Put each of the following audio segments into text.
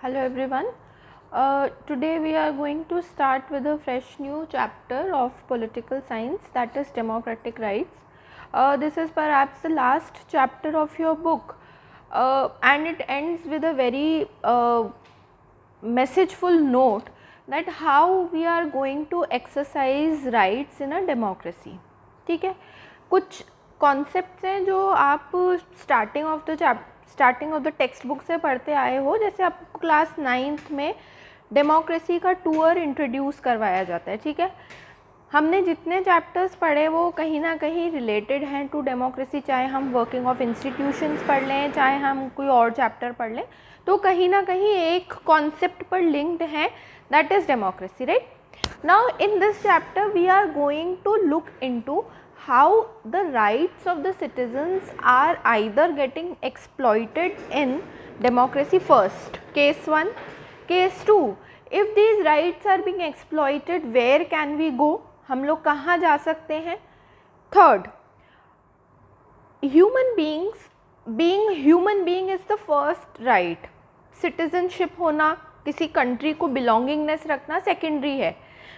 Hello everyone. Today we are going to start with a fresh new chapter of political science, that is democratic rights. This is perhaps the last chapter of your book, and it ends with a very messageful note that how we are going to exercise rights in a democracy. ठीक है, कुछ concepts हैं जो आप starting of the text book से पढ़ते आए हो. जैसे आपको क्लास 9th में डेमोक्रेसी का टूर इंट्रोड्यूस करवाया जाता है. ठीक है, हमने जितने चैप्टर्स पढ़े वो कहीं ना कहीं रिलेटेड हैं टू डेमोक्रेसी. चाहे हम वर्किंग ऑफ इंस्टीट्यूशंस पढ़ लें, चाहे हम कोई और चैप्टर पढ़ लें, तो कहीं ना कहीं एक कॉन्सेप्ट पर लिंक्ड है, that is democracy, right. Now in this chapter we are going to look into how the rights of the citizens are either getting exploited in democracy. First, case 1. Case 2, if these rights are being exploited, where can we go? हम लोग कहाँ जा सकते हैं? Third, human beings, being human being is the first right. Citizenship होना, किसी country को belongingness रखना सेकेंडरी है.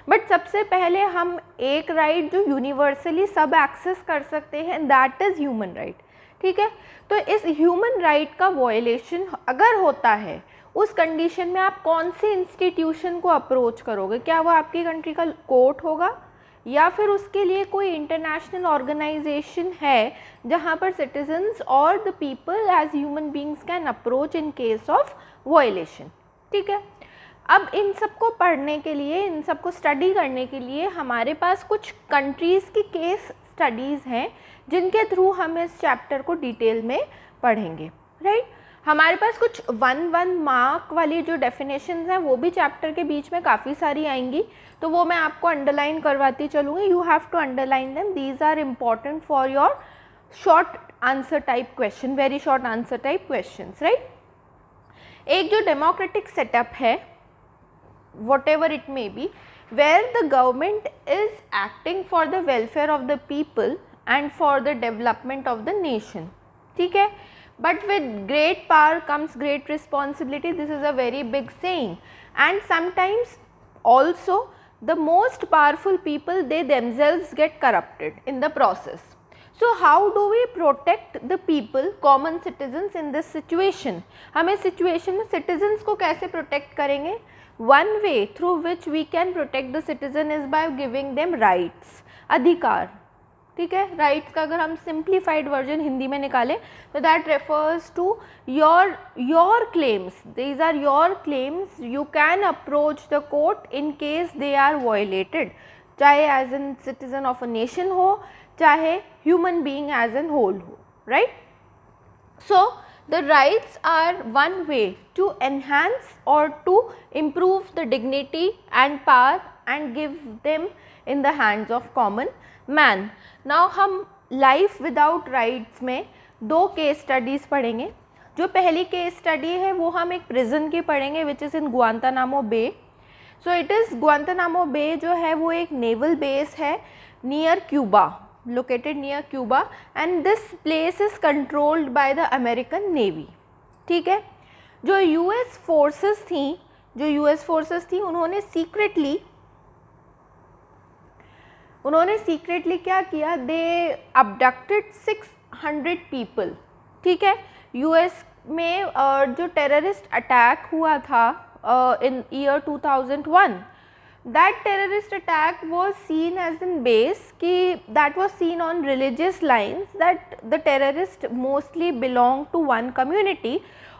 बट सबसे पहले हम एक राइट जो यूनिवर्सली सब एक्सेस कर सकते हैं, दैट इज़ ह्यूमन राइट. ठीक है, तो इस ह्यूमन राइट का वायलेशन अगर होता है, उस कंडीशन में आप कौन से इंस्टीट्यूशन को अप्रोच करोगे? क्या वो आपकी कंट्री का कोर्ट होगा, या फिर उसके लिए कोई इंटरनेशनल ऑर्गेनाइजेशन है जहाँ पर सिटीजन्स और the people as human beings can approach in case of violation. ठीक है, अब इन सबको पढ़ने के लिए, इन सबको स्टडी करने के लिए हमारे पास कुछ कंट्रीज़ की केस स्टडीज़ हैं जिनके थ्रू हम इस चैप्टर को डिटेल में पढ़ेंगे, राइट. हमारे पास कुछ 1 मार्क वाली जो डेफिनेशंस हैं वो भी चैप्टर के बीच में काफ़ी सारी आएंगी, तो वो मैं आपको अंडरलाइन करवाती चलूँगी. You have to underline them, these are important for your short answer type question, very short answer type questions, right. एक जो डेमोक्रेटिक सेटअप है, whatever it may be, where the government is acting for the welfare of the people and for the development of the nation. ठीक है, but with great power comes great responsibility. This is a very big saying, and sometimes also the most powerful people, they themselves get corrupted in the process. So how do we protect the people, common citizens in this situation? हम इस situation में citizens को कैसे protect करेंगे? One way through which we can protect the citizen is by giving them rights, अधिकार. ठीक है, rights का अगर हम simplified version हिंदी में निकालें तो that refers to your claims. These are your claims. You can approach the court in case they are violated, चाहे as in citizen of a nation हो, चाहे human being as an whole हो, right. So the rights are one way to enhance or to improve the dignity and power and give them in the hands of common man. Now हम life without rights में 2 case studies पढ़ेंगे. जो पहली case study है वो हम एक prison की पढ़ेंगे which is in Guantanamo bay. So it is Guantanamo bay जो है वो एक नेवल बेस है near Cuba, located near Cuba, and this place is controlled by the American Navy. ठीक है, जो US forces थी उन्होंने secretly क्या किया? they abducted 600 people. ठीक है, US में जो टेररिस्ट अटैक हुआ था in year 2001, that terrorist attack was seen as in base कि that was seen on religious lines that the terrorist mostly belong to one community,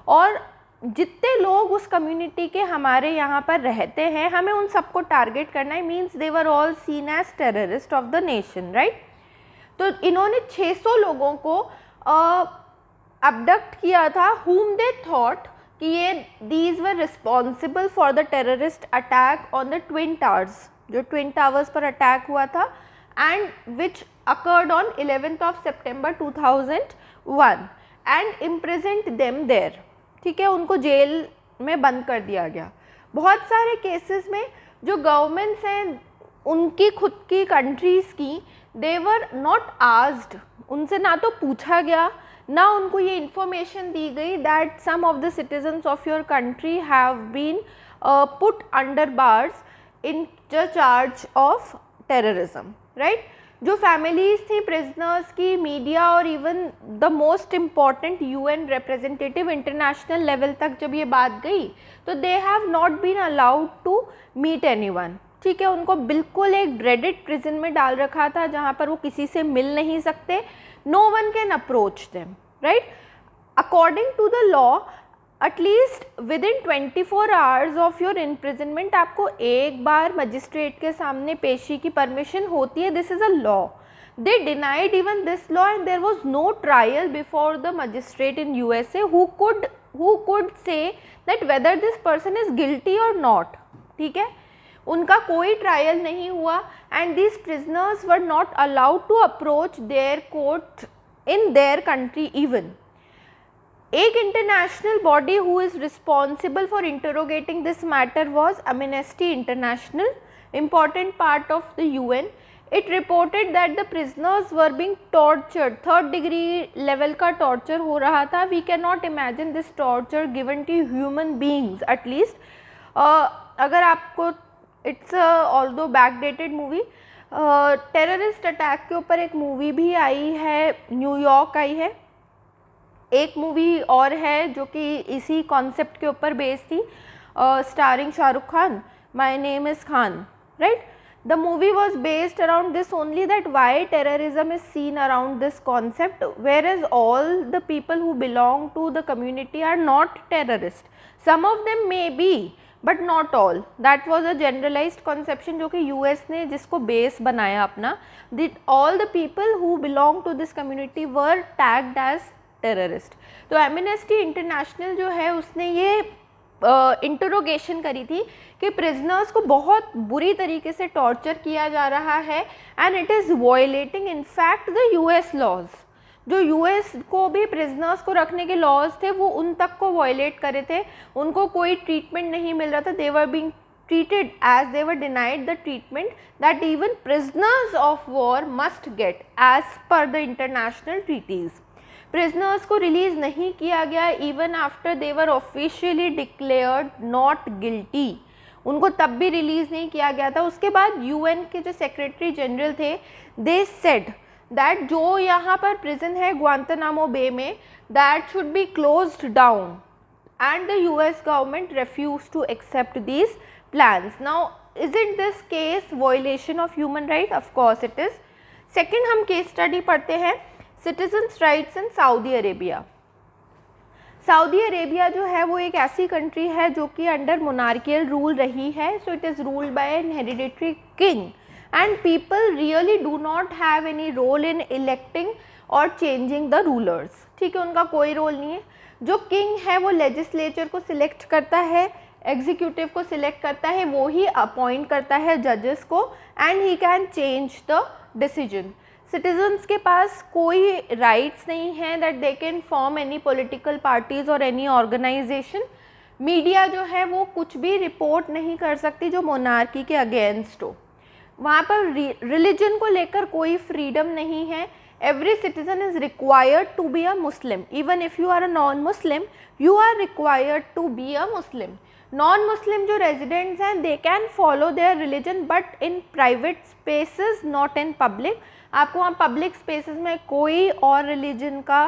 और जितने लोग उस कम्युनिटी के हमारे यहाँ पर रहते हैं हमें उन सबको टारगेट करना है. Means they were all seen as terrorist of the nation, right. तो इन्होंने 600 लोगों को अबडक्ट किया था, whom they thought कि ये these were responsible for the terrorist attack on the Twin Towers, जो Twin Towers पर अटैक हुआ था, and which occurred on 11th of September 2001 and imprisoned them there. ठीक है, उनको जेल में बंद कर दिया गया. बहुत सारे केसेस में जो गवर्नमेंट्स हैं उनकी खुद की कंट्रीज़ की, they were not asked उनसे ना तो पूछा गया, ना उनको ये इंफॉर्मेशन दी गई that some of the citizens of your country have been put under bars in the charge of terrorism, right. जो फैमिलीज थी प्रिजनर्स की, मीडिया और even the most important UN representative international level तक जब ये बात गई तो they have not been allowed to meet anyone, ठीक है। उनको बिल्कुल एक ड्रेडेड प्रिजन में डाल रखा था जहाँ पर वो किसी से मिल नहीं सकते, no one can approach them, right. According to the law at least within 24 hours of your imprisonment आपको एक बार मजिस्ट्रेट के सामने पेशी की परमिशन होती है, this is a law. They denied even this law and there was no trial before the magistrate in USA who could say that whether this person is guilty or not, ठीक है। उनका कोई trial नहीं हुआ and these prisoners were not allowed to approach their court in their country even। एक international body who is responsible for interrogating this matter was Amnesty International, important part of the UN। It reported that the prisoners were being tortured, 3rd degree level का torture हो रहा था। We can not imagine this torture given to human beings at least. अगर आपको it's although backdated movie, terrorist attack के ऊपर एक movie भी आई है, न्यूयॉर्क आई है। एक मूवी और है जो कि इसी कॉन्सेप्ट के ऊपर बेस्ड थी, starring Shahrukh Khan, my name is Khan, right. The movie was based around this only that why terrorism is seen around this concept, where is all the people who belong to the community are not terrorist, some of them may be but not all. That was a generalised conception जो कि US ने जिसको बेस बनाया अपना, that all the people who belong to this community were tagged as terrorist. तो amnesty international जो है उसने ये इंटरोगेशन करी थी कि प्रिजनर्स को बहुत बुरी तरीके से टॉर्चर किया जा रहा है and it is violating in fact the US laws. जो US को भी प्रिजनर्स को रखने के लॉज थे वो उन तक को वायलेट करे थे, उनको कोई ट्रीटमेंट नहीं मिल रहा था। They were being treated as they were denied the treatment that even prisoners of war must get as per the international treaties। Prisoners को रिलीज़ नहीं किया गया even after they were officially declared not guilty, उनको तब भी release नहीं किया गया था। उसके बाद UN के जो सेक्रेटरी जनरल थे दे सेड दैट जो यहाँ पर प्रिजन है ग्वांतानामो बे में, that should be closed down and the US government refused to accept these plans। Now isn't this case violation of human right? Of course it is। Second हम case study पढ़ते हैं citizens rights in Saudi Arabia. Saudi Arabia जो है वो एक ऐसी country है जो कि अंडर मोनार्कियल रूल रही है। So it is ruled by an hereditary king and people really do not have any role in electing और चेंजिंग द रूलर्स, ठीक है, उनका कोई रोल नहीं है। जो किंग है वो लेजिस्लेचर को सिलेक्ट करता है, एग्जीक्यूटिव को सिलेक्ट करता है, वो ही अपॉइंट करता है जजेस को and he can change the decision. Citizens के पास कोई राइट्स नहीं हैं that they can form any political parties और एनी ऑर्गेनाइजेशन। मीडिया जो है वो कुछ भी रिपोर्ट नहीं कर सकती जो मोनार्की के अगेंस्ट हो। वहाँ पर रिलीजन को लेकर कोई फ्रीडम नहीं है। Every citizen is required to be a Muslim, even if you are a non Muslim you are required to be a Muslim. Non Muslim जो रेजिडेंट्स हैं they can follow their religion but in private spaces not in public. आपको वहाँ public spaces में कोई और religion का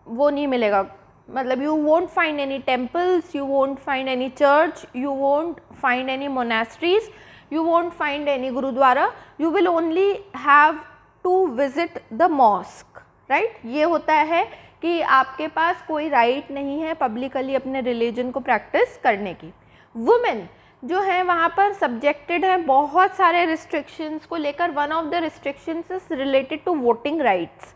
वो नहीं मिलेगा, मतलब you won't find any temples, you won't find any church, you won't find any monasteries, you won't find any gurudwara, you will only have to visit the mosque, right? ये होता है कि आपके पास कोई राइट नहीं है पब्लिकली अपने religion को प्रैक्टिस करने की। वुमेन जो है वहाँ पर सब्जेक्टेड है बहुत सारे रिस्ट्रिक्शंस को लेकर। One of the restrictions is related to voting rights,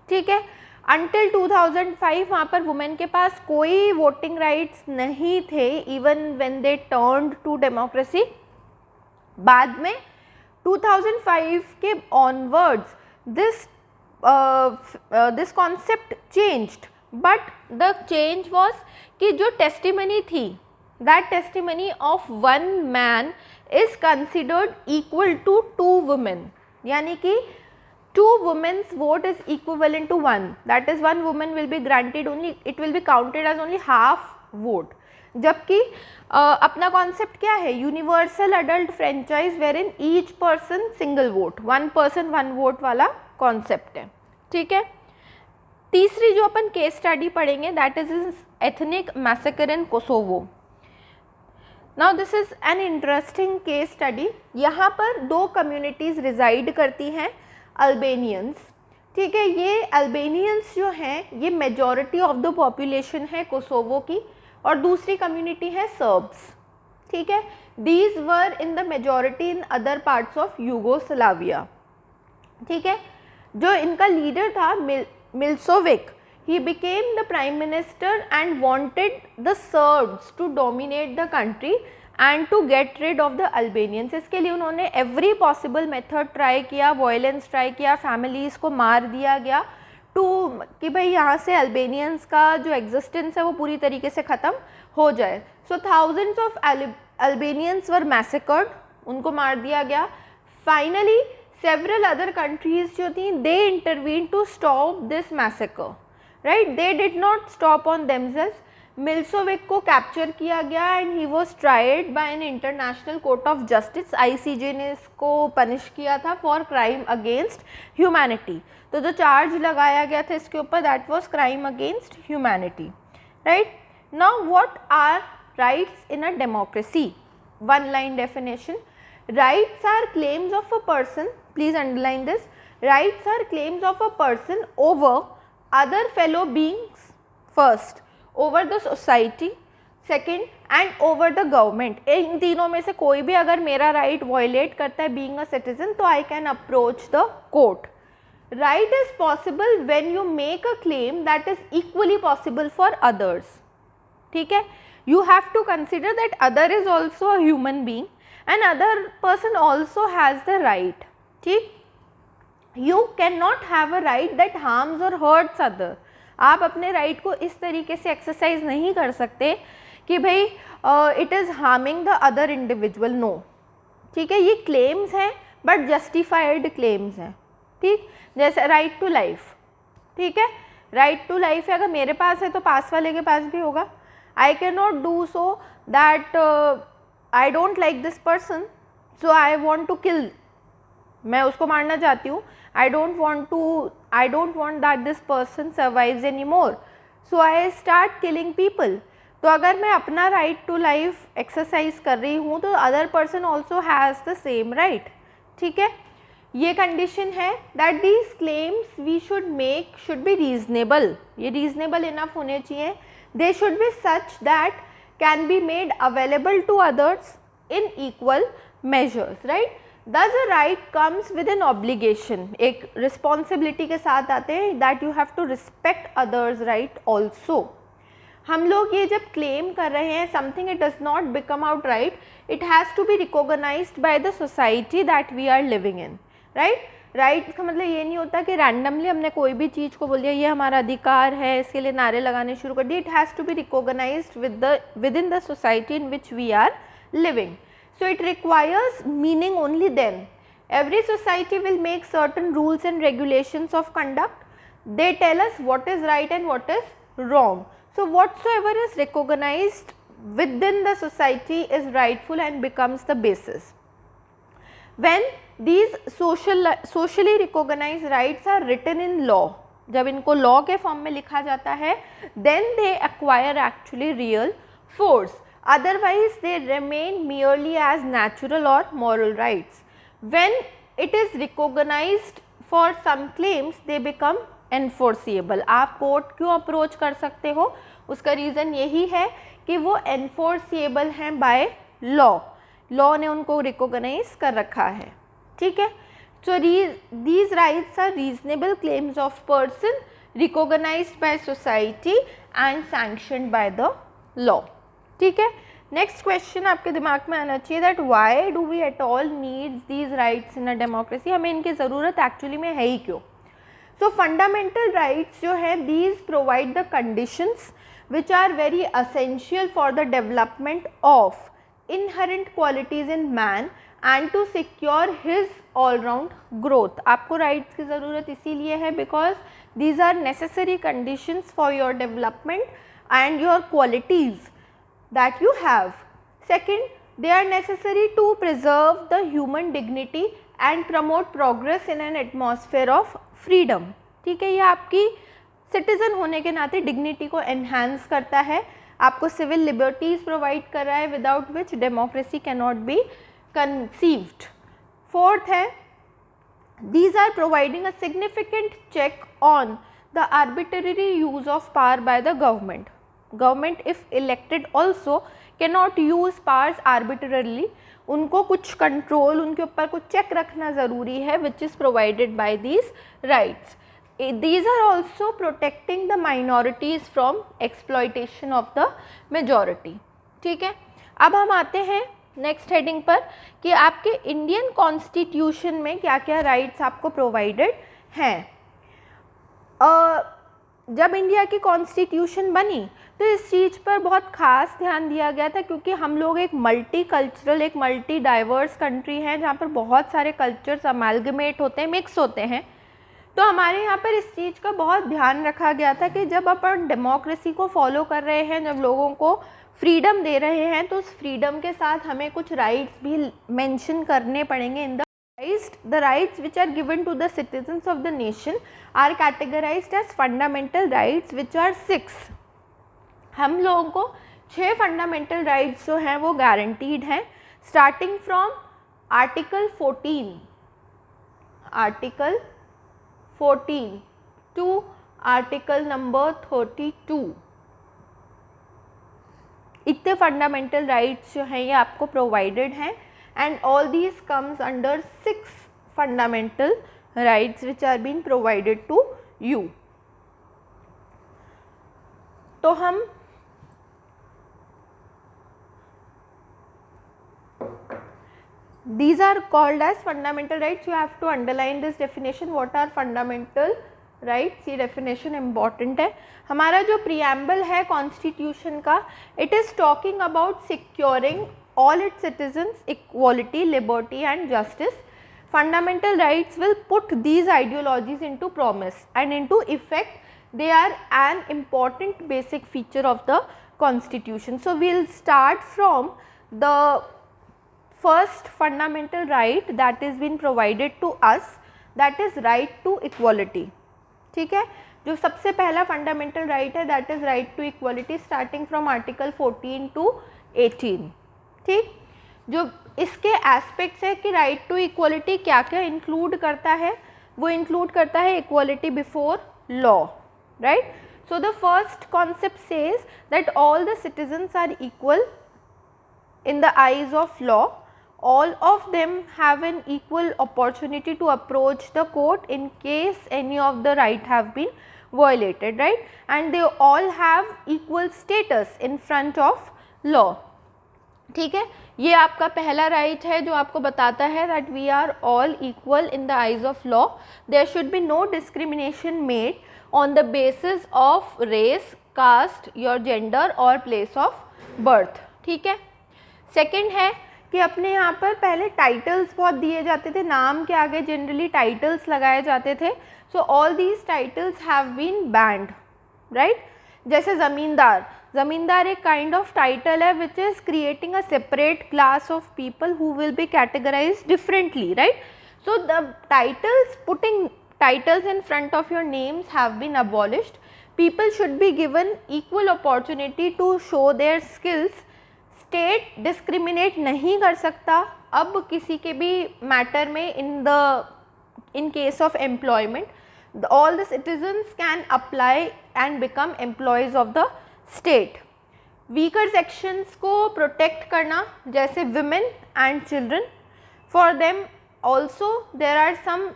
ठीक है। अंटिल 2005 वहाँ पर वुमेन के पास कोई वोटिंग राइट्स नहीं थे, even when they turned to democracy. बाद में 2005 के onwards this concept changed, but the change was कि जो टेस्टिमनी थी that testimony of one man is considered equal to 2 women, यानी कि 2 women's vote is equivalent to 1, that is 1 woman will be granted only, it will be counted as only half vote. जबकि अपना concept क्या है, universal adult franchise where in each person single vote, 1 person 1 vote वाला concept है. ठीक है. तीसरी जो अपन केस स्टडी पढ़ेंगे that is ethnic massacre in Kosovo. Now this is an interesting case study. यहाँ पर 2 कम्युनिटीज़ रिजाइड करती हैं, अल्बेनियंस. ठीक है. ये अल्बेनियंस जो हैं ये मेजॉरिटी ऑफ द पॉपुलेशन है कोसोवो की, और दूसरी कम्युनिटी है सर्ब्स. ठीक है. These were in the majority in other parts of Yugoslavia. ठीक है. जो इनका लीडर था मिल्सोविक, he became the prime minister and wanted the Serbs to dominate the country and to get rid of the Albanians. इसके लिए उन्होंने every possible method try किया, violence try किया, families को मार दिया गया टू कि भाई यहाँ से अल्बेनियंस का जो एग्जिस्टेंस है वो पूरी तरीके से ख़त्म हो जाए. सो थाउजेंड्स ऑफ अल्बेनियंस वर मैसेकर्ड, उनको मार दिया गया. फाइनली several other countries जो थी they intervened to stop this massacre, right? They did not stop on themselves. मिल्सोविक को कैप्चर किया गया and he was tried bye an international court of justice. ICJ ने इसको पनिश किया था फॉर क्राइम अगेंस्ट ह्यूमैनिटी. तो जो चार्ज लगाया गया था इसके ऊपर that was crime against humanity, right. Now what are rights in a democracy? 1 line definition. Rights are claims of a person, please underline this, rights are claims of a person over other fellow beings first, over the society second and over the government. इन तीनों में से कोई भी अगर मेरा right violate करता है being a citizen तो I can approach the court. Right is possible when you make a claim that is equally possible for others. ठीक है. You have to consider that other is also a human being and other person also has the right. ठीक. You cannot have a right that harms or hurts other. आप अपने right को इस तरीके से exercise नहीं कर सकते कि भाई it is harming the other individual. No. ठीक है. ये क्लेम्स हैं बट जस्टिफाइड क्लेम्स हैं. ठीक. जैसे राइट टू लाइफ. ठीक है. राइट टू लाइफ है, अगर मेरे पास है तो पास वाले के पास भी होगा. I can not do so that I don't like this person so I want to kill. मैं उसको मारना चाहती हूँ. I don't want that this person survives anymore. So I start killing people. तो अगर मैं अपना right to life exercise कर रही हूँ तो other person also has the same right. ठीक है. ये condition है that these claims we should make should be reasonable. ये reasonable enough होने चाहिए. They should be such that can be made available to others in equal measures, right? Thus a right comes with an obligation. एक responsibility के साथ आते हैं that you have to respect others' right also. हम लोग ये जब claim कर रहे हैं something it does not become out right, it has to be recognized by the society that we are living in, right? Right का मतलब ये नहीं होता कि randomly हमने कोई भी चीज़ को बोल दिया ये हमारा अधिकार है, इसके लिए नारे लगाने शुरू कर दिए. It has to be recognized within the society in which we are living. So it requires meaning only then. Every society will make certain rules and regulations of conduct. They tell us what is right and what is wrong. So whatsoever is recognized within the society is rightful and becomes the basis. When these socially recognized rights are written in law, जब इनको law के form में लिखा जाता है, then they acquire actually real force. Otherwise they remain merely as natural or moral rights. When it is recognized for some claims they become enforceable. आप court क्यों approach कर सकते हो? उसका रीज़न यही है कि वो enforceable हैं by law. लॉ ने उनको रिकॉग्नाइज कर रखा है. ठीक है. So these rights are reasonable claims of person recognized by society and sanctioned by the law. ठीक है. नेक्स्ट क्वेश्चन आपके दिमाग में आना चाहिए that why do we at all needs these rights in a democracy. हमें इनकी ज़रूरत एक्चुअली में है ही क्यों? सो फंडामेंटल राइट्स जो है these provide the conditions which are very essential for the development of inherent qualities in man and to secure his all round growth. आपको rights की ज़रूरत इसीलिए है because these are necessary conditions for your development and your qualities that you have. Second, they are necessary to preserve the human dignity and promote progress in an atmosphere of freedom। ठीक है, ये आपकी citizen होने के नाते dignity को enhance करता है, आपको सिविल लिबर्टीज़ प्रोवाइड कर रहा है without which democracy can not be conceived. Fourth है, these are providing a significant check on the arbitrary use of power by the government। Government if elected also cannot use powers arbitrarily। उनको कुछ control, उनके ऊपर कुछ check रखना ज़रूरी है which is provided by these rights। These are also protecting the minorities from exploitation of the majority। ठीक है, अब हम आते हैं नेक्स्ट हेडिंग पर कि आपके इंडियन कॉन्स्टिट्यूशन में क्या क्या राइट्स आपको प्रोवाइडेड हैं। जब इंडिया की कॉन्स्टिट्यूशन बनी तो इस चीज़ पर बहुत ख़ास ध्यान दिया गया था क्योंकि हम लोग एक मल्टी कल्चरल, एक मल्टी डाइवर्स कंट्री हैं जहाँ पर बहुत सारे कल्चर्स अमेलगमेट होते हैं, मिक्स होते हैं। तो हमारे यहाँ पर इस चीज़ का बहुत ध्यान रखा गया था कि जब अपन डेमोक्रेसी को फॉलो कर रहे हैं, जब लोगों को फ्रीडम दे रहे हैं, तो उस फ्रीडम के साथ हमें कुछ राइट्स भी मेंशन करने पड़ेंगे। इन the rights which are given to the citizens of the nation are categorized as fundamental rights which are 6। हम लोगों को 6 फंडामेंटल राइट्स जो हैं वो गारंटीड हैं, starting from article 14 to article number 32। इतने फंडामेंटल राइट्स जो हैं ये आपको प्रोवाइडेड हैं and all these comes under 6 fundamental rights which are being provided to you। तो हम these are called as fundamental rights। you have to underline this definition, what are fundamental rights। ये definition important है। हमारा जो preamble है constitution का, it is talking about securing all its citizens equality, liberty and justice। Fundamental rights will put these ideologies into promise and into effect। They are an important basic feature of the constitution। So we'll start from the first fundamental right that is been provided to us, that is right to equality। ठीक है, जो सबसे पहला fundamental right है that is right to equality starting from article 14 to 18। ठीक, जो इसके aspects है कि राइट टू इक्वलिटी क्या क्या इंक्लूड करता है, वो इंक्लूड करता है equality before law, right. So the first concept says that all the citizens are equal in the eyes of law. all of them have an equal opportunity to approach the court in case any of the right have been violated, right, and they all have equal status in front of law। ठीक है, ये आपका पहला right है जो आपको बताता है that we are all equal in the eyes of law. There should be no discrimination made on the basis of race, caste, your gender और प्लेस ऑफ बर्थ। ठीक है, सेकंड है कि अपने यहाँ पर पहले टाइटल्स बहुत दिए जाते थे, नाम के आगे जनरली टाइटल्स लगाए जाते थे। So all these titles have been banned, right. जैसे ज़मींदार, ज़मींदार एक काइंड ऑफ टाइटल है which is creating a separate class of people who will be categorise differently, right. So the titles, putting titles in front of your names have been abolished. People should be given equal opportunity to show their skills. State discriminate नहीं कर सकता अब किसी के भी matter में in case of employment। all the citizens can apply and become employees of the state। weaker sections को protect करना, जैसे women and children, for them also there are some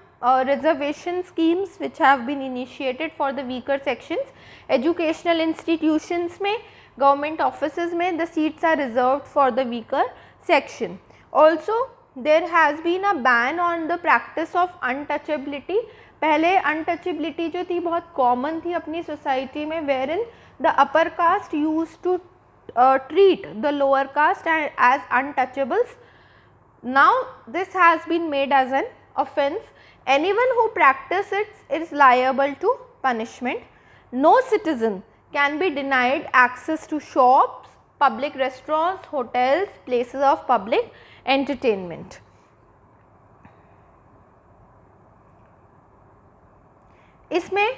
reservation schemes which have been initiated for the weaker sections। educational institutions में, government offices में the seats are reserved for the weaker section। also there has been a ban on the practice of untouchability। पहले untouchability जो थी बहुत common थी अपनी society में, where in the upper caste use to treat the lower caste as untouchables. Now this has been made as an offence. Anyone who practices it is liable to punishment. No citizen can be denied access to shops, public restaurants, hotels, places of public entertainment. इसमें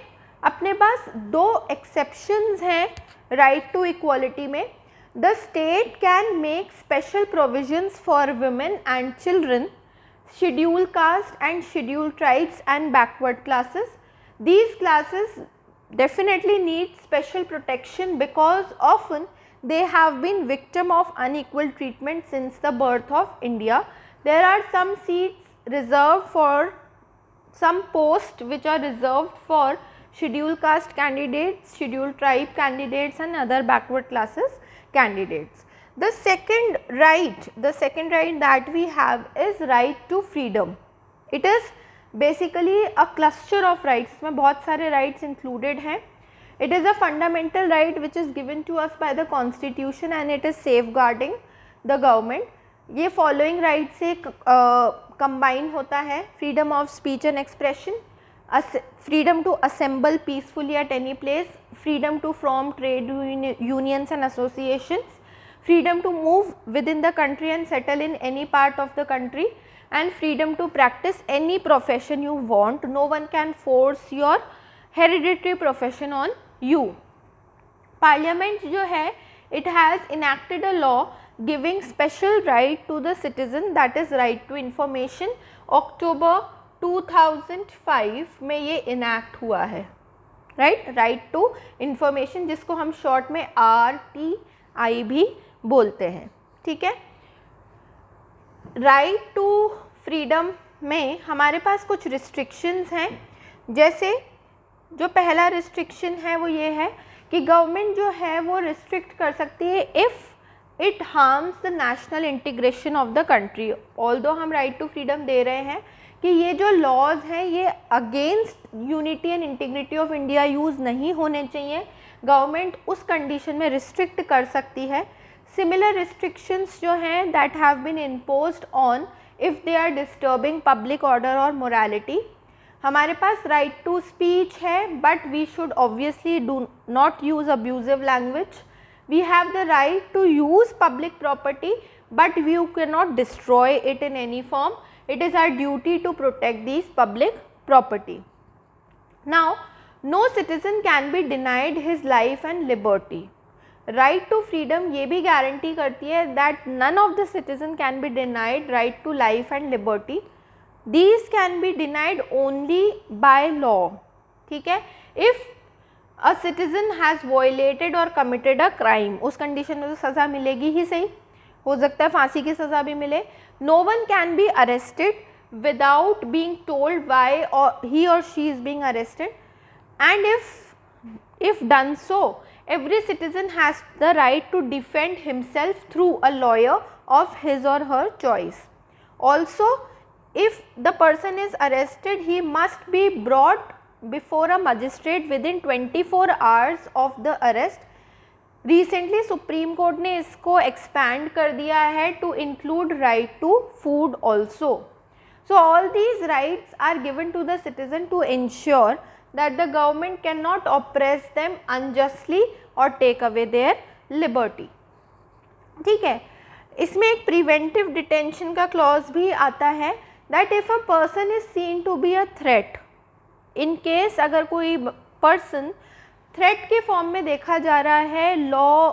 अपने पास दो exceptions हैं right to equality में. The state can make special provisions for women and children, schedule caste and schedule tribes and backward classes. These classes definitely need special protection because often they have been victim of unequal treatment since the birth of India. There are some seats reserved for some posts which are reserved for scheduled caste candidates, scheduled tribe candidates and other backward classes candidates. The second right that we have is right to freedom. It is basically a cluster of rights. इसमें बहुत सारे rights included हैं. It is a fundamental right which is given to us by the constitution and it is safeguarding the government. ये following rights से combine होता है: freedom of speech and expression, freedom to assemble peacefully at any place, freedom to form trade unions and associations, freedom to move within the country and settle in any part of the country, and freedom to practice any profession you want. No one can force your hereditary profession on you. Parliament जो है, it has enacted a law giving special right to the citizen, that is right to information. October 2005 में ये enact हुआ है, right to information, जिसको हम short में RTI भी बोलते हैं. ठीक है. राइट टू फ्रीडम में हमारे पास कुछ रिस्ट्रिक्शंस हैं. जैसे जो पहला रिस्ट्रिक्शन है वो ये है कि गवर्नमेंट जो है वो रिस्ट्रिक्ट कर सकती है if it harms the national integration of the country. Although हम राइट टू फ्रीडम दे रहे हैं कि ये जो लॉज हैं ये against unity and integrity of India use नहीं होने चाहिए. गवर्नमेंट उस कंडीशन में रिस्ट्रिक्ट कर सकती है. Similar restrictions जो हैं that have been imposed on if they are disturbing public order or morality. हमारे पास right to speech है but we should obviously do not use abusive language. We have the right to use public property but we cannot destroy it in any form. It is our duty to protect these public property. Now, no citizen can be denied his life and liberty. Right to freedom ये भी guarantee करती है that none of the citizen can be denied right to life and liberty. These can be denied only by law. ठीक है. If a citizen has violated और committed a crime, उस condition में तो सज़ा मिलेगी ही सही, हो सकता है फांसी की सज़ा भी मिले. No one can be arrested without being told why he और she is being arrested. And if done so, every citizen has the right to defend himself through a lawyer of his or her choice. Also, if the person is arrested, he must be brought before a magistrate within 24 hours of the arrest. Recently Supreme Court ने इसको expand कर दिया है to include right to food also. So all these rights are given to the citizen to ensure that the government cannot oppress them unjustly or take away their liberty. ठीक है. इसमें एक preventive detention का clause भी आता है that if a person is seen to be a threat, in case अगर कोई person threat के form में देखा जा रहा है law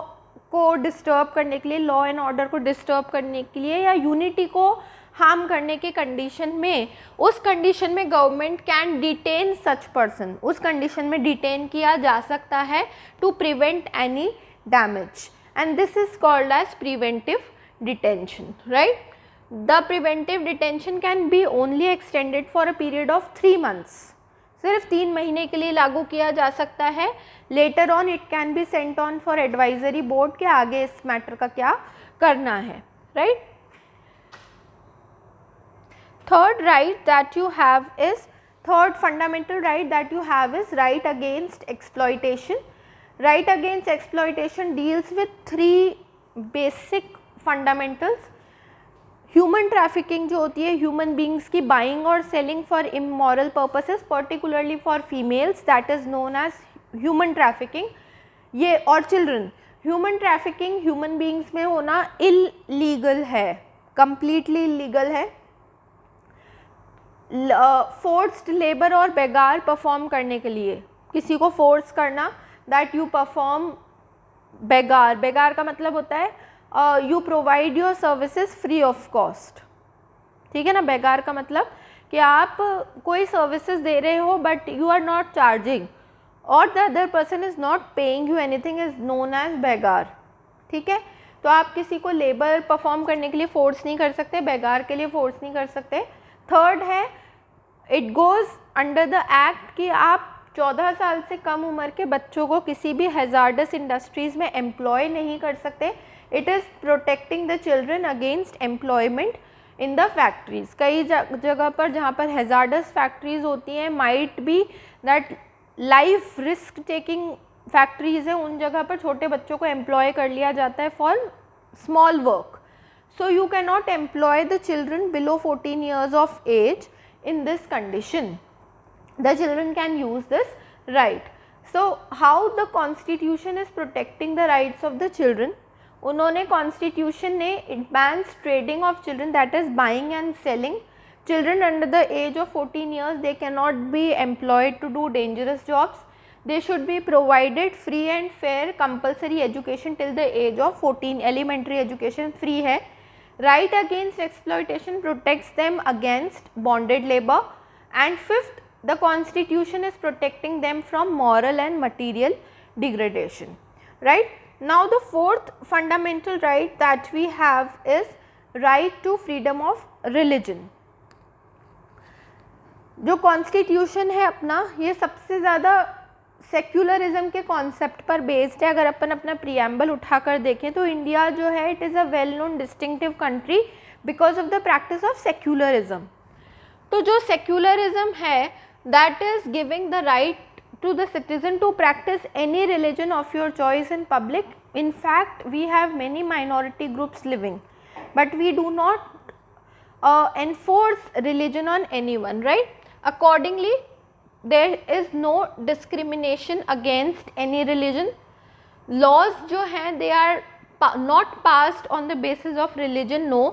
को disturb करने के लिए, law and order को disturb करने के लिए या unity को हार्म करने के कंडीशन में, उस कंडीशन में government can detain such person, उस कंडीशन में डिटेन किया जा सकता है to prevent any damage and this is called as preventive detention. Right. The preventive detention can be only extended for a period of 3 months. सिर्फ 3 महीने के लिए लागू किया जा सकता है. Later on it can be sent on for advisory board के आगे इस मैटर का क्या करना है. Right. Third fundamental right that you have is right against exploitation. Right against exploitation deals with 3 basic fundamentals: human trafficking जो होती है ह्यूमन बींग्स की बाइंग और selling for immoral purposes particularly for females, that is known as human trafficking. ये और children, human trafficking human beings में होना illegal है, कंप्लीटली इलीगल है। फोर्स्ड लेबर और बेगार परफॉर्म करने के लिए, किसी को फोर्स करना, दैट यू परफॉर्म बेगार, बेगार का मतलब होता है you provide your services free of cost, ठीक है ना। बेगार का मतलब कि आप कोई सर्विसेज दे रहे हो but you are not charging और the other person is not paying you anything is known as बेगार, ठीक है। तो आप किसी को लेबर परफॉर्म करने के लिए फोर्स नहीं कर सकते, बेगार के लिए फोर्स नहीं कर सकते। थर्ड है it goes under the act कि आप 14 साल से कम उम्र के बच्चों को किसी भी हैज़ार्डस इंडस्ट्रीज़ में एम्प्लॉय नहीं कर सकते। It is protecting the children against employment in the factories. कई जगह पर जहाँ पर हैज़ार्डस फैक्ट्रीज़ होती हैं, might be that life risk taking factories हैं, उन जगह पर छोटे बच्चों को एम्प्लॉय कर लिया जाता है for small work. So you can not employ the children below 14 years of age in this condition. The children can use this right. So how the constitution is protecting the rights of the children? उन्होंने constitution ने it bans trading of children, that is buying and selling. Children under the age of 14 years, they cannot be employed to do dangerous jobs. They should be provided free and fair compulsory education till the age of 14. Elementary education free है. Right against exploitation protects them against bonded labor. And fifth, the constitution is protecting them from moral and material degradation, right. Now the fourth fundamental right that we have is right to freedom of religion. जो constitution है अपना, ये सबसे ज़्यादा secularism के concept पर based है। अगर अपन अपना प्रीएम्बल उठाकर देखें तो इंडिया जो है it is a well known distinctive country because of the practice of secularism. तो जो सेक्युलरिज्म है that is giving the right to the citizen to practice any religion of your choice in public. In fact, we have many minority groups living, but we do not enforce religion on anyone, right. Accordingly, there is no discrimination against any religion. Laws जो हैं they are not passed on the basis of religion, no.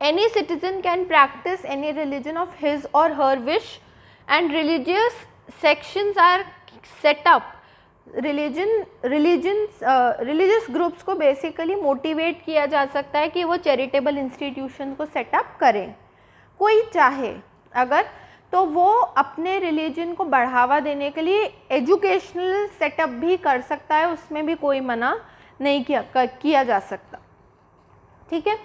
Any citizen can practice any religion of his or her wish, and religious sections are set up. Religious groups को basically motivate किया जा सकता है कि वो charitable institution को setup करें। कोई चाहे अगर तो वो अपने रिलीजन को बढ़ावा देने के लिए एजुकेशनल सेटअप भी कर सकता है, उसमें भी कोई मना नहीं किया जा सकता, ठीक है।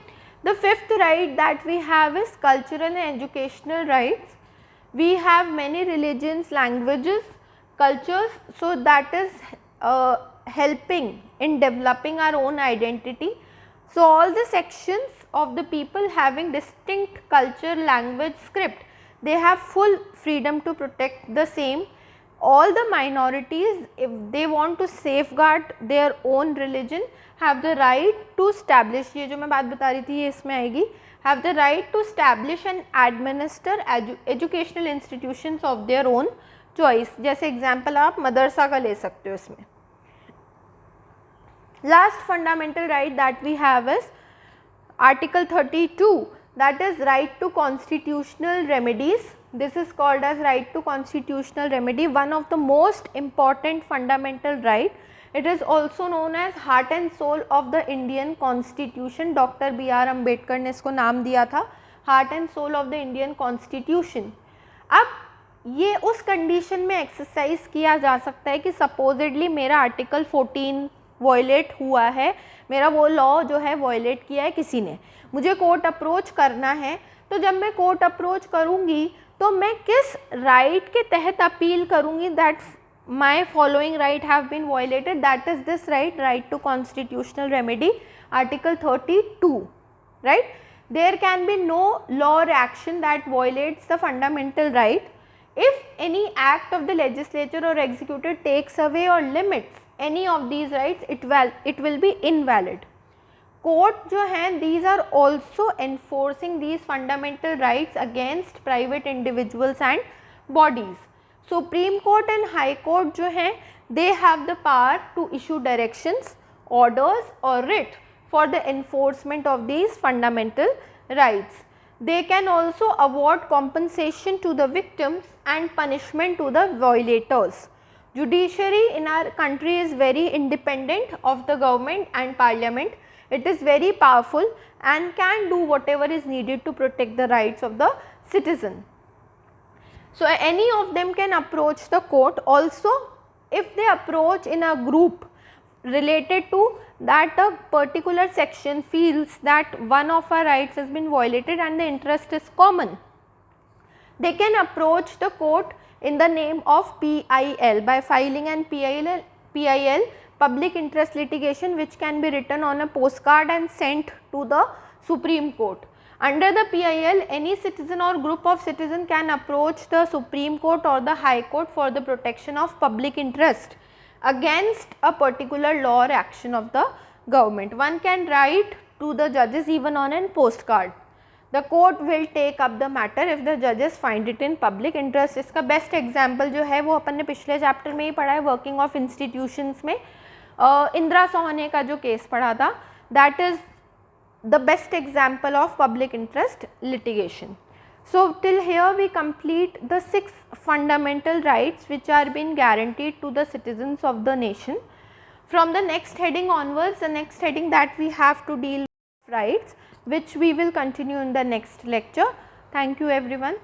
The fifth right that we have is cultural and educational rights. We have many religions, languages, cultures, so that is helping in developing our own identity. So all the sections of the people having distinct culture, language, script, they have full freedom to protect the same. All the minorities, if they want to safeguard their own religion, have the right to establish, ये जो मैं बात बता रही थी ये इसमें आएगी, have the right to establish and administer educational institutions of their own choice. जैसे एग्जाम्पल आप मदरसा का ले सकते हो इसमें. Last fundamental right that we have is Article 32, that is right to constitutional remedies. This is called as right to constitutional remedy, one of the most important fundamental right. It is also known as heart and soul of the Indian Constitution. Doctor B.R. Ambedkar ने इसको नाम दिया था heart and soul of the Indian Constitution. अब ये उस condition में exercise किया जा सकता है कि सपोजिडली मेरा आर्टिकल 14 वॉयलेट हुआ है, मेरा वो लॉ जो है वॉयलेट किया है किसी ने, मुझे कोर्ट अप्रोच करना है. तो जब मैं कोर्ट अप्रोच करूँगी तो मैं किस राइट के तहत अपील करूँगी that my following right have been violated, that is this right to constitutional remedy, Article 32, right. There can be no law or action that violates the fundamental right. If any act of the legislature or executive takes away or limits any of these rights, it will be invalid. Court जो हैं these are also enforcing these fundamental rights against private individuals and bodies. Supreme Court and High Court जो हैं they have the power to issue directions, orders or writ for the enforcement of these fundamental rights. They can also award compensation to the victims and punishment to the violators. Judiciary in our country is very independent of the government and parliament. It is very powerful and can do whatever is needed to protect the rights of the citizen. So, any of them can approach the court. Also, if they approach in a group related to that a particular section feels that one of our rights has been violated and the interest is common, they can approach the court in the name of PIL by filing an PIL public interest litigation, which can be written on a postcard and sent to the Supreme Court. Under the PIL, any citizen or group of citizens can approach the Supreme Court or the High Court for the protection of public interest against a particular law or action of the government. One can write to the judges even on a postcard. The court will take up the matter if the judges find it in public interest. इसका best example जो है वो अपन ने पिछले chapter में ही पढ़ा है, working of institutions में इंदिरा सोहने का जो केस पढ़ा था, that is the best example of public interest litigation. So till here we complete the 6 fundamental rights which are being guaranteed to the citizens of the nation. From the next heading onwards, the next heading that we have to deal with rights, which we will continue in the next lecture. Thank you everyone.